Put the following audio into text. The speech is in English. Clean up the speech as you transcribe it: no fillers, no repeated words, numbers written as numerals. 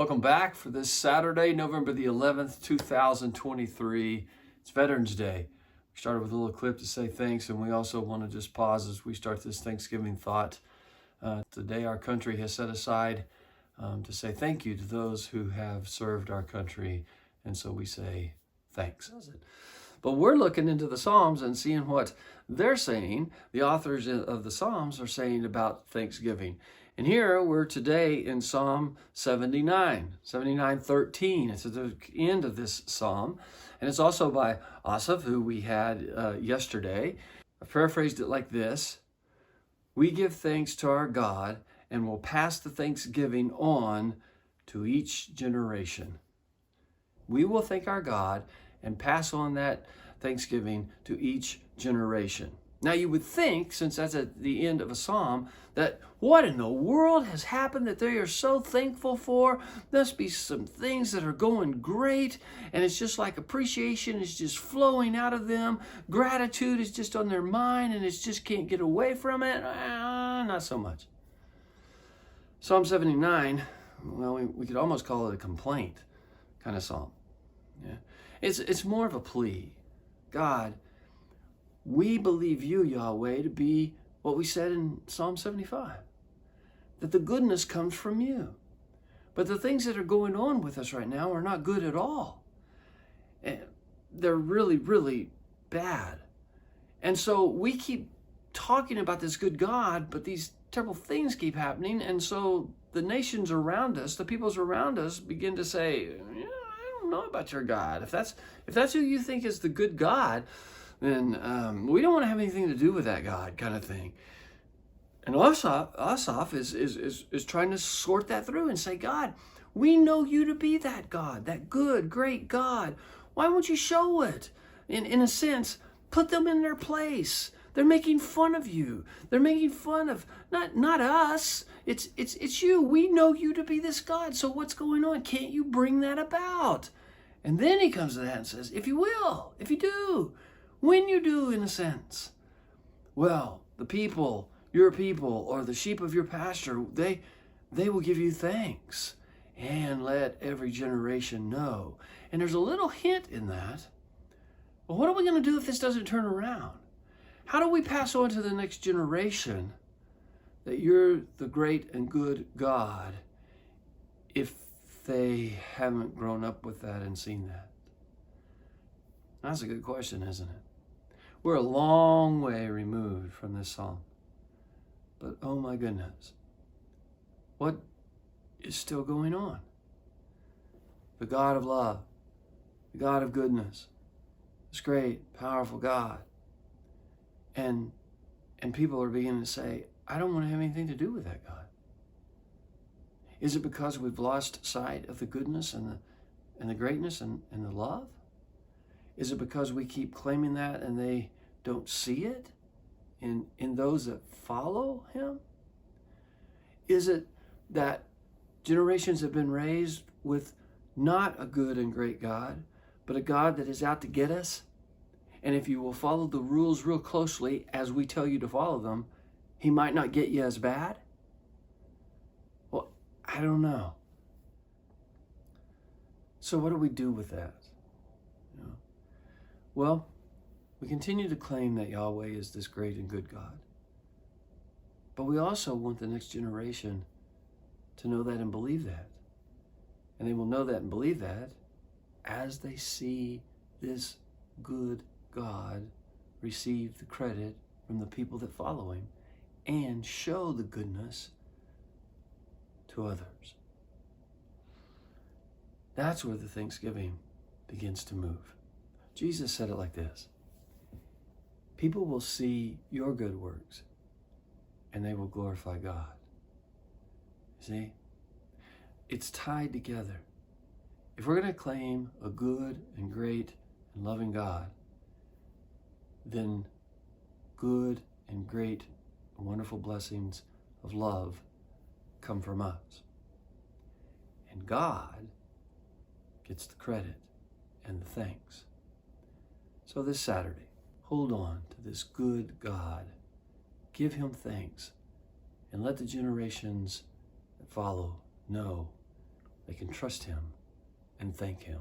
Welcome back for this Saturday, November the 11th, 2023. It's Veterans Day. We started with a little clip to say thanks, and we also want to just pause as we start this Thanksgiving thought. Today our country has set aside to say thank you to those who have served our country, and so we say thanks. But we're looking into the Psalms and seeing what they're saying. The authors of the Psalms are saying about Thanksgiving. And here we're today in Psalm 79:13. It's at the end of this psalm. And it's also by Asaph, who we had yesterday. I paraphrased it like this: we give thanks to our God and will pass the thanksgiving on to each generation. We will thank our God and pass on that thanksgiving to each generation. Now you would think, since that's at the end of a psalm, that what in the world has happened that they are so thankful for? Must be some things that are going great, and it's just like appreciation is just flowing out of them. Gratitude is just on their mind, and it just can't get away from it. Not so much. Psalm 79, well, we could almost call it a complaint kind of psalm. Yeah. It's more of a plea. God, we believe you, Yahweh, to be what we said in Psalm 75, that the goodness comes from you. But the things that are going on with us right now are not good at all. They're really, really bad. And so we keep talking about this good God, but these terrible things keep happening. And so the nations around us, the peoples around us, begin to say, I don't know about your God. If that's who you think is the good God, then we don't want to have anything to do with that God, kind of thing. And Asaph is trying to sort that through and say, God, we know you to be that God, that good, great God. Why won't you show it? In a sense, put them in their place. They're making fun of you. They're making fun of not us. It's you. We know you to be this God. So what's going on? Can't you bring that about? And then he comes to that and says, if you will, if you do, when you do, in a sense, well, the people, your people, or the sheep of your pasture, they will give you thanks and let every generation know. And there's a little hint in that. Well, what are we going to do if this doesn't turn around? How do we pass on to the next generation that you're the great and good God if they haven't grown up with that and seen that? That's a good question, isn't it? We're a long way removed from this psalm. But oh my goodness, what is still going on? The God of love, the God of goodness, this great, powerful God. And people are beginning to say, I don't want to have anything to do with that God. Is it because we've lost sight of the goodness and the greatness and the love? Is it because we keep claiming that and they don't see it in those that follow him? Is it that generations have been raised with not a good and great God, but a God that is out to get us? And if you will follow the rules real closely as we tell you to follow them, he might not get you as bad? Well, I don't know. So what do we do with that? Well, we continue to claim that Yahweh is this great and good God. But we also want the next generation to know that and believe that. And they will know that and believe that as they see this good God receive the credit from the people that follow him and show the goodness to others. That's where the Thanksgiving begins to move. Jesus said it like this: people will see your good works and they will glorify God. See? It's tied together. If we're going to claim a good and great and loving God, then good and great and wonderful blessings of love come from us. And God gets the credit and the thanks. So this Saturday, hold on to this good God. Give him thanks and let the generations that follow know they can trust Him and thank Him.